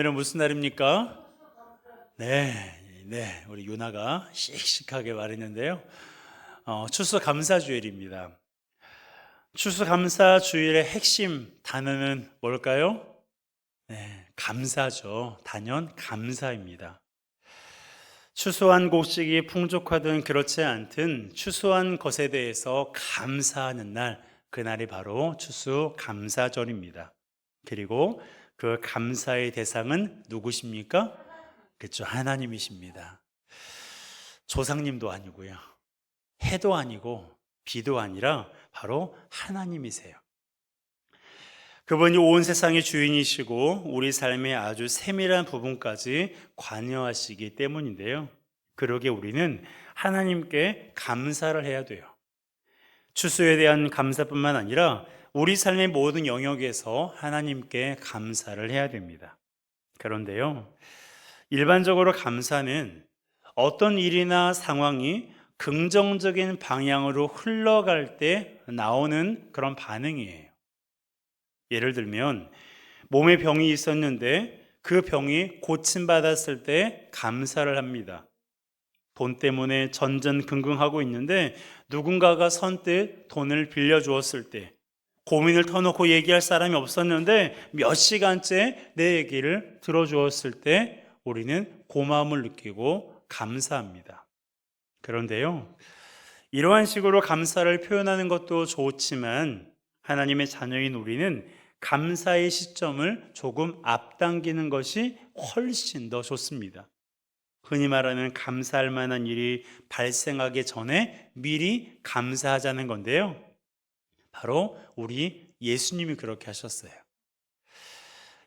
오늘은 무슨 날입니까? 네, 우리 유나가 씩씩하게 말했는데요. 추수감사주일입니다. 추수감사주일의 핵심 단어는 뭘까요? 네, 감사죠. 단연 감사입니다. 추수한 곡식이 풍족하든 그렇지 않든 추수한 것에 대해서 감사하는 날, 그날이 바로 추수감사절입니다. 그리고 그 감사의 대상은 누구십니까? 그렇죠. 하나님이십니다. 조상님도 아니고요. 해도 아니고 비도 아니라 바로 하나님이세요. 그분이 온 세상의 주인이시고 우리 삶의 아주 세밀한 부분까지 관여하시기 때문인데요. 그러기에 우리는 하나님께 감사를 해야 돼요. 추수에 대한 감사뿐만 아니라 우리 삶의 모든 영역에서 하나님께 감사를 해야 됩니다. 그런데요, 일반적으로 감사는 어떤 일이나 상황이 긍정적인 방향으로 흘러갈 때 나오는 그런 반응이에요. 예를 들면 몸에 병이 있었는데 그 병이 고침받았을 때 감사를 합니다. 돈 때문에 전전긍긍하고 있는데 누군가가 선뜻 돈을 빌려주었을 때, 고민을 터놓고 얘기할 사람이 없었는데 몇 시간째 내 얘기를 들어주었을 때 우리는 고마움을 느끼고 감사합니다. 그런데요, 이러한 식으로 감사를 표현하는 것도 좋지만 하나님의 자녀인 우리는 감사의 시점을 조금 앞당기는 것이 훨씬 더 좋습니다. 흔히 말하는 감사할 만한 일이 발생하기 전에 미리 감사하자는 건데요. 바로 우리 예수님이 그렇게 하셨어요.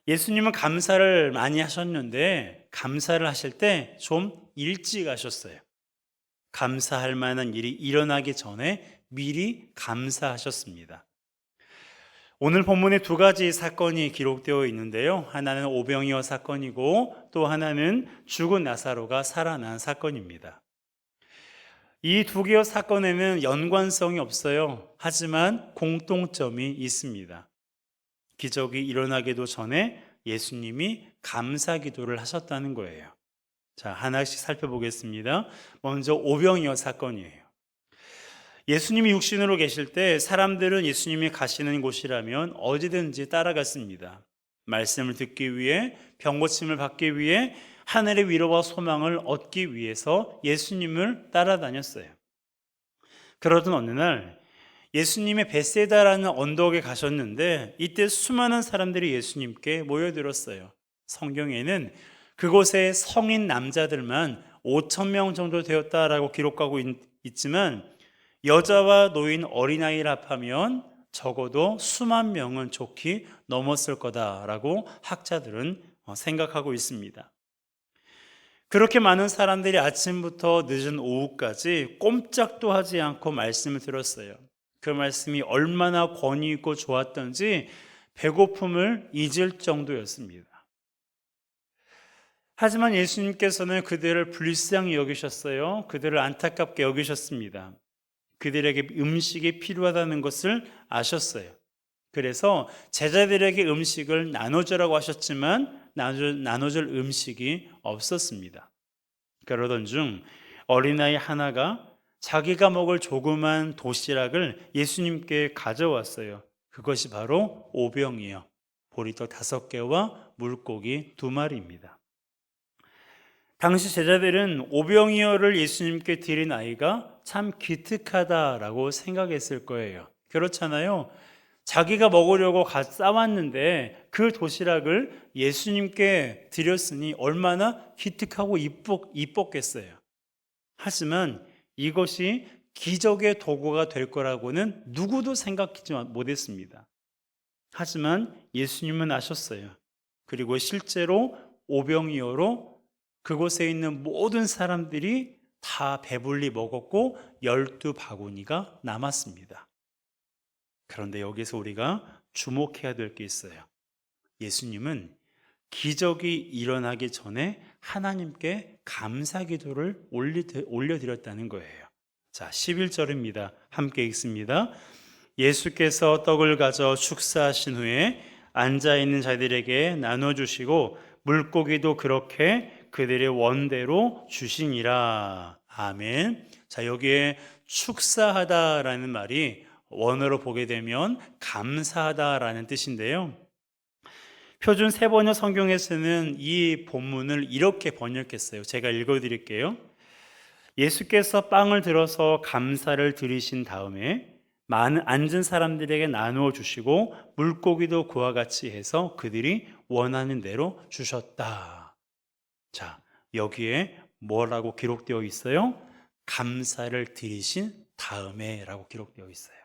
예수님은 감사를 많이 하셨는데 감사를 하실 때 좀 일찍 하셨어요. 감사할 만한 일이 일어나기 전에 미리 감사하셨습니다. 오늘 본문에 두 가지 사건이 기록되어 있는데요. 하나는 오병이어 사건이고 또 하나는 죽은 나사로가 살아난 사건입니다. 이 두 개의 사건에는 연관성이 없어요. 하지만 공통점이 있습니다. 기적이 일어나기도 전에 예수님이 감사 기도를 하셨다는 거예요. 자, 하나씩 살펴보겠습니다. 먼저 오병이어 사건이에요. 예수님이 육신으로 계실 때 사람들은 예수님이 가시는 곳이라면 어디든지 따라갔습니다. 말씀을 듣기 위해, 병고침을 받기 위해, 하늘의 위로와 소망을 얻기 위해서 예수님을 따라다녔어요. 그러던 어느 날 예수님의 벳세다라는 언덕에 가셨는데 이때 수많은 사람들이 예수님께 모여들었어요. 성경에는 그곳에 성인 남자들만 5,000명 정도 되었다라고 기록하고 있지만 여자와 노인, 어린아이를 합하면 적어도 수만 명은 좋게 넘었을 거다라고 학자들은 생각하고 있습니다. 그렇게 많은 사람들이 아침부터 늦은 오후까지 꼼짝도 하지 않고 말씀을 들었어요. 그 말씀이 얼마나 권위 있고 좋았던지 배고픔을 잊을 정도였습니다. 하지만 예수님께서는 그들을 불쌍히 여기셨어요. 그들을 안타깝게 여기셨습니다. 그들에게 음식이 필요하다는 것을 아셨어요. 그래서 제자들에게 음식을 나눠주라고 하셨지만 나눠줄 음식이 없었습니다. 그러던 중 어린아이 하나가 자기가 먹을 조그만 도시락을 예수님께 가져왔어요. 그것이 바로 오병이어, 보리떡 5개와 물고기 2마리입니다. 당시 제자들은 오병이어를 예수님께 드린 아이가 참 기특하다라고 생각했을 거예요. 그렇잖아요. 자기가 먹으려고 싸왔는데 그 도시락을 예수님께 드렸으니 얼마나 기특하고 이뻤겠어요. 하지만 이것이 기적의 도구가 될 거라고는 누구도 생각하지 못했습니다. 하지만 예수님은 아셨어요. 그리고 실제로 오병이어로 그곳에 있는 모든 사람들이 다 배불리 먹었고 12바구니가 남았습니다. 그런데 여기서 우리가 주목해야 될 게 있어요. 예수님은 기적이 일어나기 전에 하나님께 감사 기도를 올려드렸다는 거예요. 자, 11절입니다. 함께 읽습니다. 예수께서 떡을 가져 축사하신 후에 앉아있는 자들에게 나눠주시고 물고기도 그렇게 그들의 원대로 주시니라. 아멘. 자, 여기에 축사하다라는 말이 원어로 보게 되면 감사하다라는 뜻인데요. 표준 세번역 성경에서는 이 본문을 이렇게 번역했어요. 제가 읽어드릴게요. 예수께서 빵을 들어서 감사를 드리신 다음에 많은 앉은 사람들에게 나누어 주시고 물고기도 그와 같이 해서 그들이 원하는 대로 주셨다. 자, 여기에 뭐라고 기록되어 있어요? 감사를 드리신 다음에 라고 기록되어 있어요.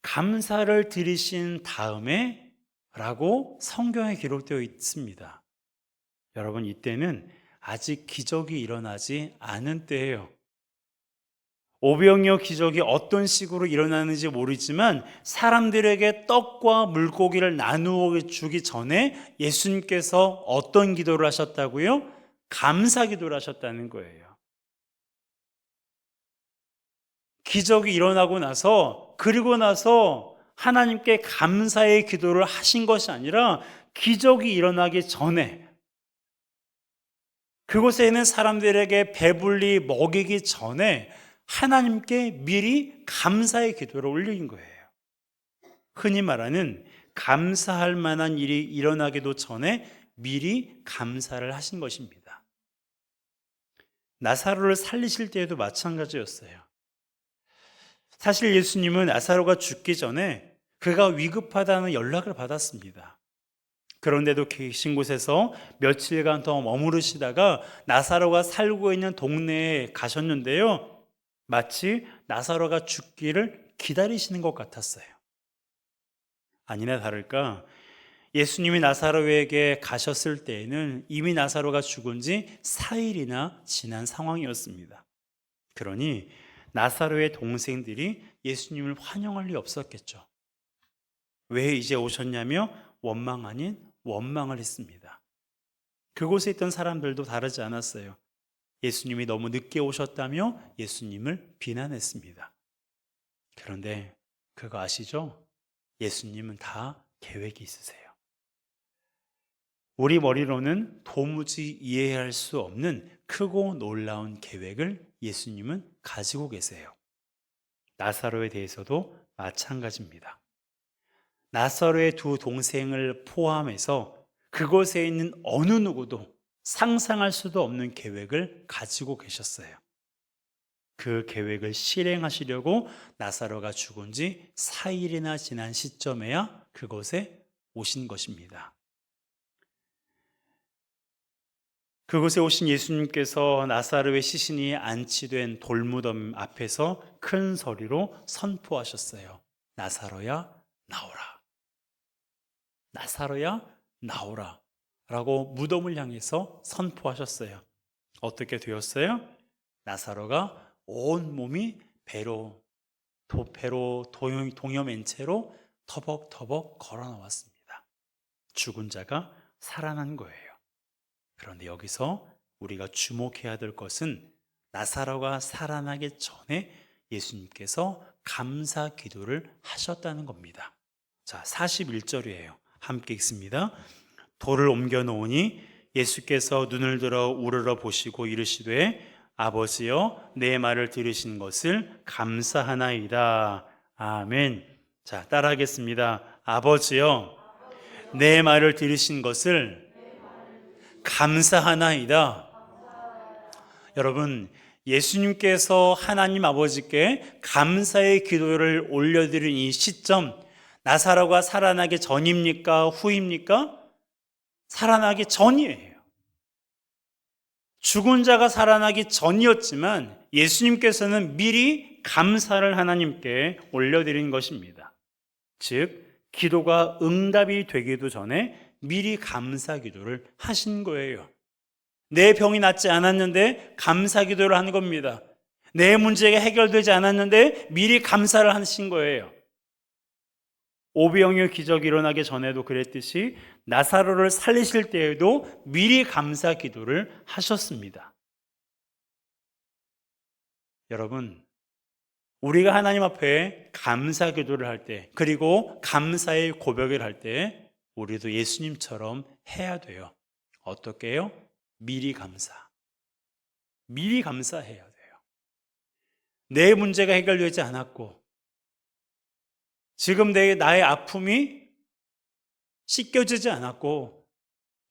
감사를 드리신 다음에 라고 성경에 기록되어 있습니다. 여러분, 이때는 아직 기적이 일어나지 않은 때예요. 오병이어 기적이 어떤 식으로 일어나는지 모르지만 사람들에게 떡과 물고기를 나누어 주기 전에 예수님께서 어떤 기도를 하셨다고요? 감사 기도를 하셨다는 거예요. 기적이 일어나고 나서, 그리고 나서 하나님께 감사의 기도를 하신 것이 아니라 기적이 일어나기 전에 그곳에 있는 사람들에게 배불리 먹이기 전에 하나님께 미리 감사의 기도를 올린 거예요. 흔히 말하는 감사할 만한 일이 일어나기도 전에 미리 감사를 하신 것입니다. 나사로를 살리실 때에도 마찬가지였어요. 사실 예수님은 나사로가 죽기 전에 그가 위급하다는 연락을 받았습니다. 그런데도 계신 곳에서 며칠간 더 머무르시다가 나사로가 살고 있는 동네에 가셨는데요. 마치 나사로가 죽기를 기다리시는 것 같았어요. 아니나 다를까 예수님이 나사로에게 가셨을 때에는 이미 나사로가 죽은 지 4일이나 지난 상황이었습니다. 그러니 나사로의 동생들이 예수님을 환영할 리 없었겠죠. 왜 이제 오셨냐며 원망 아닌 원망을 했습니다. 그곳에 있던 사람들도 다르지 않았어요. 예수님이 너무 늦게 오셨다며 예수님을 비난했습니다. 그런데 그거 아시죠? 예수님은 다 계획이 있으세요. 우리 머리로는 도무지 이해할 수 없는 크고 놀라운 계획을 예수님은 가지고 계세요. 나사로에 대해서도 마찬가지입니다. 나사로의 두 동생을 포함해서 그곳에 있는 어느 누구도 상상할 수도 없는 계획을 가지고 계셨어요. 그 계획을 실행하시려고 나사로가 죽은 지 4일이나 지난 시점에야 그곳에 오신 것입니다. 그곳에 오신 예수님께서 나사로의 시신이 안치된 돌무덤 앞에서 큰 소리로 선포하셨어요. 나사로야, 나오라. 나사로야, 나오라. 라고 무덤을 향해서 선포하셨어요. 어떻게 되었어요? 나사로가 온 몸이 배로 동여맨 채로 터벅터벅 걸어 나왔습니다. 죽은 자가 살아난 거예요. 그런데 여기서 우리가 주목해야 될 것은 나사로가 살아나기 전에 예수님께서 감사 기도를 하셨다는 겁니다. 자, 41절이에요. 함께 읽습니다. 돌을 옮겨 놓으니 예수께서 눈을 들어 우러러 보시고 이르시되 아버지여 내 말을 들으신 것을 감사하나이다. 아멘. 자, 따라하겠습니다. 아버지여 내 말을 들으신 것을 감사하나이다. 여러분, 예수님께서 하나님 아버지께 감사의 기도를 올려드린 이 시점, 나사로가 살아나기 전입니까? 후입니까? 살아나기 전이에요. 죽은 자가 살아나기 전이었지만 예수님께서는 미리 감사를 하나님께 올려드린 것입니다. 즉, 기도가 응답이 되기도 전에 미리 감사 기도를 하신 거예요. 내 병이 낫지 않았는데 감사 기도를 한 겁니다. 내 문제가 해결되지 않았는데 미리 감사를 하신 거예요. 오병이어 기적이 일어나기 전에도 그랬듯이 나사로를 살리실 때에도 미리 감사 기도를 하셨습니다. 여러분, 우리가 하나님 앞에 감사 기도를 할 때, 그리고 감사의 고백을 할 때 우리도 예수님처럼 해야 돼요. 어떻게 해요? 미리 감사. 미리 감사해야 돼요. 내 문제가 해결되지 않았고, 지금 나의 아픔이 씻겨지지 않았고,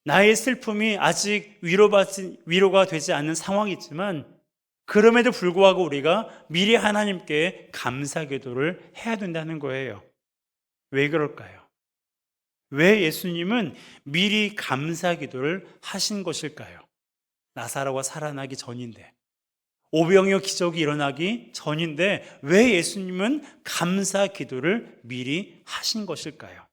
나의 슬픔이 아직 위로가 되지 않는 상황이지만, 그럼에도 불구하고 우리가 미리 하나님께 감사 기도를 해야 된다는 거예요. 왜 그럴까요? 왜 예수님은 미리 감사 기도를 하신 것일까요? 나사로가 살아나기 전인데, 오병이어 기적이 일어나기 전인데 왜 예수님은 감사 기도를 미리 하신 것일까요?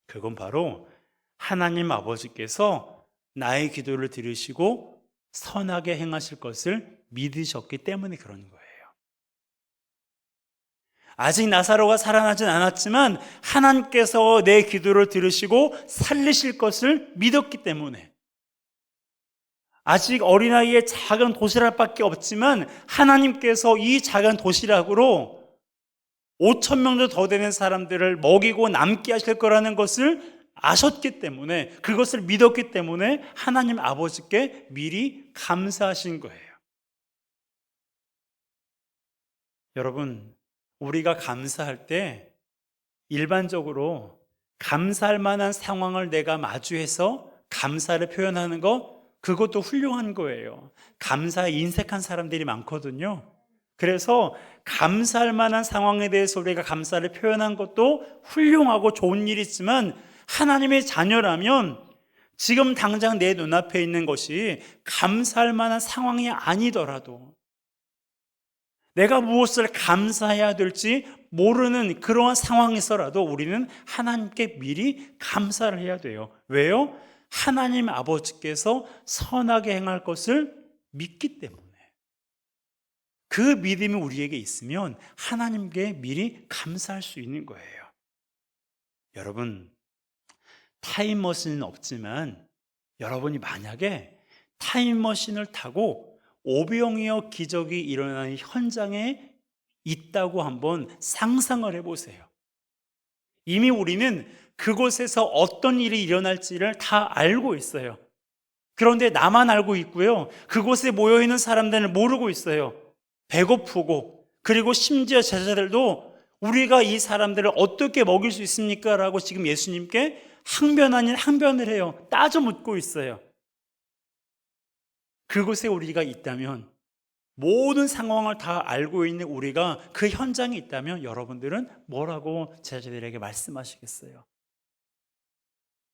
그건 바로 하나님 아버지께서 나의 기도를 들으시고 선하게 행하실 것을 믿으셨기 때문에 그런 거예요. 아직 나사로가 살아나진 않았지만 하나님께서 내 기도를 들으시고 살리실 것을 믿었기 때문에, 아직 어린아이의 작은 도시락밖에 없지만 하나님께서 이 작은 도시락으로 5천 명도 더 되는 사람들을 먹이고 남게 하실 거라는 것을 아셨기 때문에, 그것을 믿었기 때문에 하나님 아버지께 미리 감사하신 거예요. 여러분, 우리가 감사할 때 일반적으로 감사할 만한 상황을 내가 마주해서 감사를 표현하는 거, 그것도 훌륭한 거예요. 감사에 인색한 사람들이 많거든요. 그래서 감사할 만한 상황에 대해서 우리가 감사를 표현한 것도 훌륭하고 좋은 일이지만, 하나님의 자녀라면 지금 당장 내 눈앞에 있는 것이 감사할 만한 상황이 아니더라도, 내가 무엇을 감사해야 될지 모르는 그러한 상황에서라도 우리는 하나님께 미리 감사를 해야 돼요. 왜요? 하나님 아버지께서 선하게 행할 것을 믿기 때문에. 그 믿음이 우리에게 있으면 하나님께 미리 감사할 수 있는 거예요. 여러분, 타임머신은 없지만 여러분이 만약에 타임머신을 타고 오병이어 기적이 일어나는 현장에 있다고 한번 상상을 해보세요. 이미 우리는 그곳에서 어떤 일이 일어날지를 다 알고 있어요. 그런데 나만 알고 있고요, 그곳에 모여있는 사람들은 모르고 있어요. 배고프고, 그리고 심지어 제자들도 우리가 이 사람들을 어떻게 먹일 수 있습니까? 라고 지금 예수님께 항변 아닌 항변을 해요. 따져 묻고 있어요. 그곳에 우리가 있다면, 모든 상황을 다 알고 있는 우리가 그 현장에 있다면 여러분들은 뭐라고 제자들에게 말씀하시겠어요?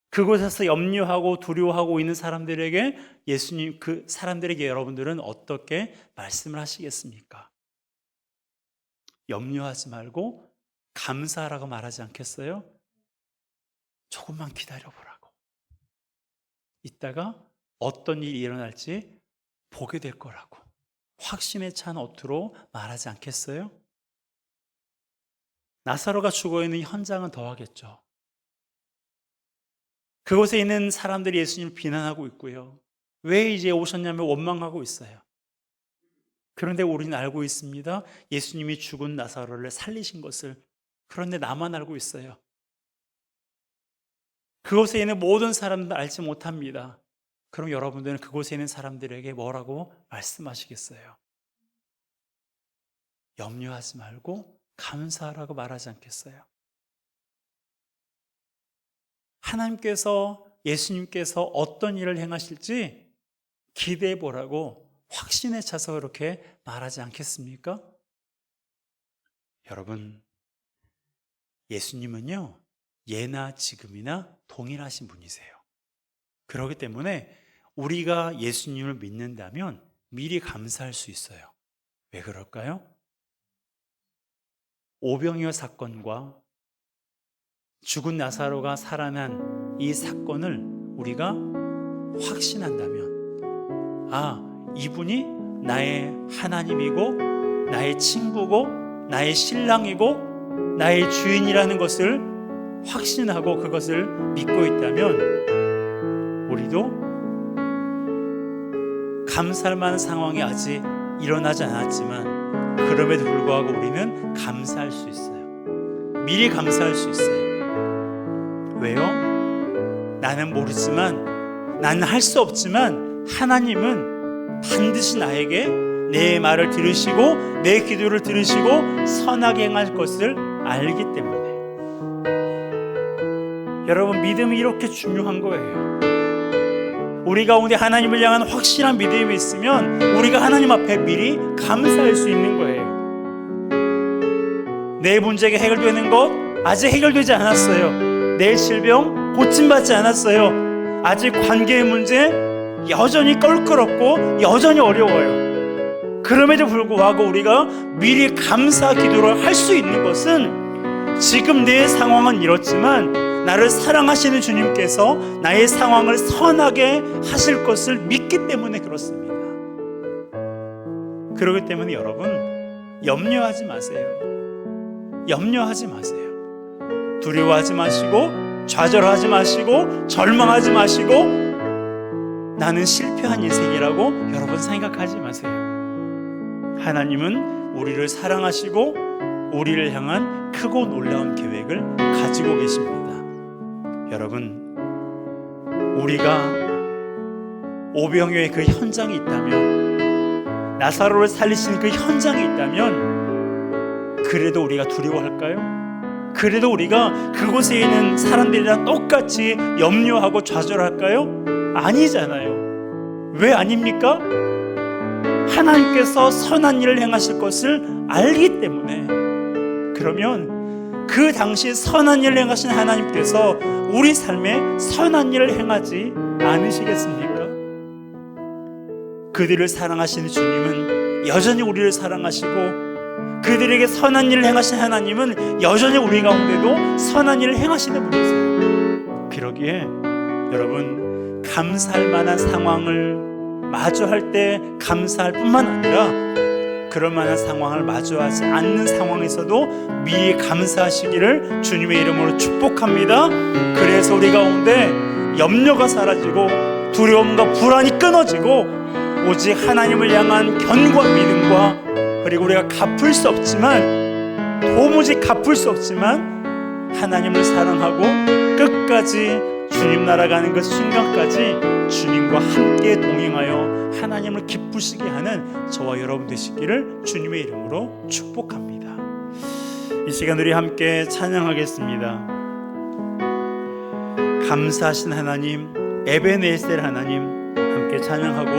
그곳에서 염려하고 두려워하고 있는 사람들에게 예수님, 그 사람들에게 여러분들은 어떻게 말씀을 하시겠습니까? 염려하지 말고 감사하라고 말하지 않겠어요? 조금만 기다려보라고. 이따가 어떤 일이 일어날지 보게 될 거라고 확신에 찬 어투로 말하지 않겠어요? 나사로가 죽어있는 현장은 더하겠죠. 그곳에 있는 사람들이 예수님을 비난하고 있고요, 왜 이제 오셨냐며 원망하고 있어요. 그런데 우리는 알고 있습니다. 예수님이 죽은 나사로를 살리신 것을. 그런데 나만 알고 있어요. 그곳에 있는 모든 사람들 알지 못합니다. 그럼 여러분들은 그곳에 있는 사람들에게 뭐라고 말씀하시겠어요? 염려하지 말고 감사하라고 말하지 않겠어요? 하나님께서, 예수님께서 어떤 일을 행하실지 기대해 보라고 확신에 차서 그렇게 말하지 않겠습니까? 여러분, 예수님은요, 예나 지금이나 동일하신 분이세요. 그렇기 때문에 우리가 예수님을 믿는다면 미리 감사할 수 있어요. 왜 그럴까요? 오병이어 사건과 죽은 나사로가 살아난 이 사건을 우리가 확신한다면, 아, 이분이 나의 하나님이고 나의 친구고 나의 신랑이고 나의 주인이라는 것을 확신하고 그것을 믿고 있다면, 우리도 감사할 만한 상황이 아직 일어나지 않았지만 그럼에도 불구하고 우리는 감사할 수 있어요. 미리 감사할 수 있어요. 왜요? 나는 모르지만, 나는 할 수 없지만 하나님은 반드시 나에게 내 말을 들으시고 내 기도를 들으시고 선하게 행할 것을 알기 때문에. 여러분, 믿음이 이렇게 중요한 거예요. 우리 가운데 하나님을 향한 확실한 믿음이 있으면 우리가 하나님 앞에 미리 감사할 수 있는 거예요. 내 문제가 해결되는 것 아직 해결되지 않았어요. 내 질병 고침받지 않았어요. 아직 관계의 문제 여전히 껄끄럽고 여전히 어려워요. 그럼에도 불구하고 우리가 미리 감사 기도를 할 수 있는 것은 지금 내 상황은 이렇지만 나를 사랑하시는 주님께서 나의 상황을 선하게 하실 것을 믿기 때문에 그렇습니다. 그렇기 때문에 여러분, 염려하지 마세요. 염려하지 마세요. 두려워하지 마시고 좌절하지 마시고 절망하지 마시고 나는 실패한 인생이라고 여러분 생각하지 마세요. 하나님은 우리를 사랑하시고 우리를 향한 크고 놀라운 계획을 가지고 계십니다. 여러분, 우리가 오병이어의 그 현장이 있다면, 나사로를 살리신 그 현장이 있다면 그래도 우리가 두려워할까요? 그래도 우리가 그곳에 있는 사람들이랑 똑같이 염려하고 좌절할까요? 아니잖아요. 왜 아닙니까? 하나님께서 선한 일을 행하실 것을 알기 때문에. 그러면 그 당시 선한 일을 행하신 하나님께서 우리 삶에 선한 일을 행하지 않으시겠습니까? 그들을 사랑하시는 주님은 여전히 우리를 사랑하시고, 그들에게 선한 일을 행하신 하나님은 여전히 우리 가운데도 선한 일을 행하시는 분이세요. 그러기에 여러분, 감사할 만한 상황을 마주할 때 감사할 뿐만 아니라 그럴 만한 상황을 마주하지 않는 상황에서도 미리 감사하시기를 주님의 이름으로 축복합니다. 그래서 우리 가운데 염려가 사라지고 두려움과 불안이 끊어지고 오직 하나님을 향한 견고한 믿음과, 그리고 우리가 갚을 수 없지만, 도무지 갚을 수 없지만 하나님을 사랑하고 끝까지 주님 나라 가는 그 순간까지 주님과 함께 동행하여 하나님을 기쁘시게 하는 저와 여러분 되시기를 주님의 이름으로 축복합니다. 이 시간 우리 함께 찬양하겠습니다. 감사하신 하나님, 에베네셀 하나님, 함께 찬양하고